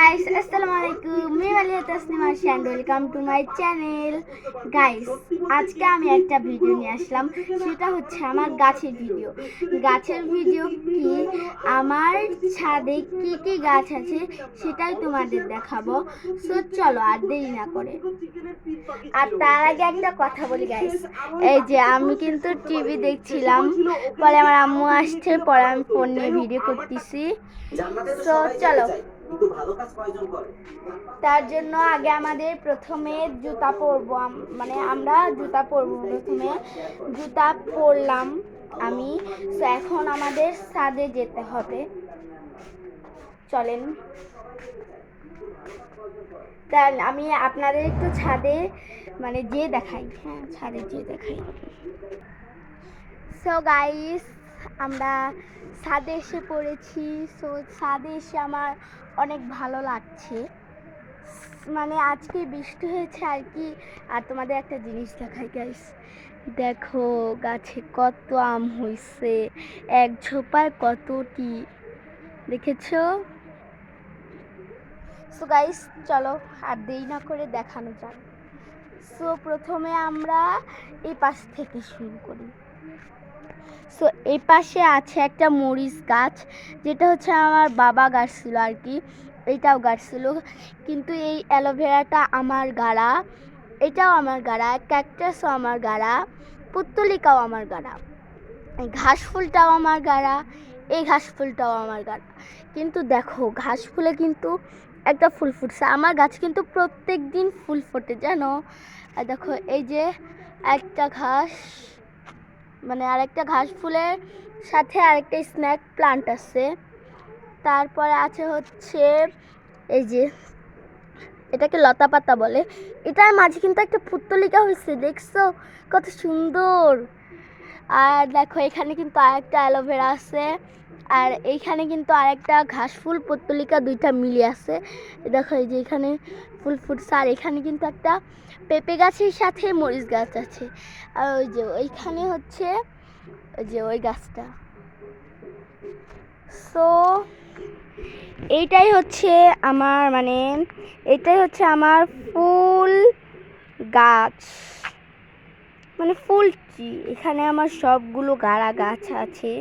Guys, আসসালামু আলাইকুম। আমি Maliya Tasnima and welcome to my channel. Guys, আজকে আমি একটা ভিডিও নিয়ে আসলাম। সেটা হচ্ছে আমার গাছের ভিডিও। গাছের ভিডিও কি, আমার ছাদে কি কি গাছ আছে সেটাই তোমাদের দেখাবো। সো চলো আর দেরি না করে। আর তার আগে একটা কথা বলি গাইস, এই যে আমি কিন্তু টিভি দেখছিলাম, পরে আমার আম্মু আসছে, পরে আমি ফোন নিয়ে ভিডিও করতেছি। তো চলো, তার জন্য আগে আমাদের প্রথমে জুতা পরবো, মানে আমরা জুতা পরবো। প্রথমে জুতা পরলাম আমি। তো এখন আমাদের ছাদে যেতে হবে, চলেন। তাই আমি আপনাদের একটু ছাদে মানে যেয়ে দেখাই, হ্যাঁ ছাদে যেয়ে দেখাই। সো গাইস, আমরা ছাদে এসে পড়েছি। সো ছাদে এসে আমার অনেক ভালো লাগছে, মানে আজকে বৃষ্টি হয়েছে আর কি। আর তোমাদের একটা জিনিস দেখাই গাইস, দেখো গাছে কত আম হয়েছে, এক ঝোপায় কতটি, দেখেছো? সো গাইস চলো আর দেরি না করে দেখানো যাক। সো প্রথমে আমরা এই পাশ থেকে শুরু করি। সো এই পাশে আছে একটা মরিচ গাছ, যেটা হচ্ছে আমার বাবা গাছ ছিল আর কি। এটাও গাছ ছিল, কিন্তু এই অ্যালোভেরাটা আমার গাড়া, এটাও আমার গাড়া, ক্যাকটাসও আমার গাড়া, পুত্তলিকাও আমার গাড়া, এই ঘাস ফুলটাও আমার গাড়া, এই ঘাস ফুলটাও আমার গাড়া। কিন্তু দেখো ঘাস ফুলে কিন্তু একটা ফুল ফুটছে, আমার গাছ কিন্তু প্রত্যেক দিন ফুল ফোটে জানো। আর দেখো এই যে একটা ঘাস, মানে আরেকটা ঘাস ফুলের সাথে আরেকটা স্ন্যাক প্লান্ট আছে। তারপরে আছে হচ্ছে এই যে এটাকে লতা পাতা বলে, এটার মাঝে কিন্তু একটা পুত্তলিকা হয়েছে, দেখছো কত সুন্দর। আর দেখো এখানে কিন্তু আরেকটা অ্যালোভেরা আছে, আর এইখানে কিন্তু আরেকটা ঘাস ফুল পত্তলিকা দুইটা মিলে আছে। দেখো এই যে এখানে ফুল ফুটছে, আর এখানে কিন্তু একটা পেঁপে গাছের সাথে মরিচ গাছ আছে। আর ওই যে ওইখানে হচ্ছে ওই যে ওই গাছটা। সো এইটাই হচ্ছে আমার, মানে এটাই হচ্ছে আমার ফুল গাছ, মানে ফুলটি। এখানে আমার সবগুলো গাড়া গাছ আছে।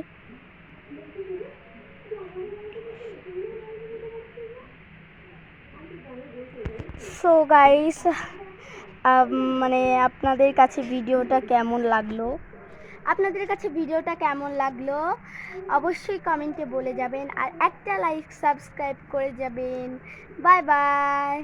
সো গাইস, মানে আপনাদের কাছে ভিডিওটা কেমন লাগলো, অবশ্যই কমেন্টে বলে যাবেন, আর একটা লাইক সাবস্ক্রাইব করে যাবেন। Bye bye.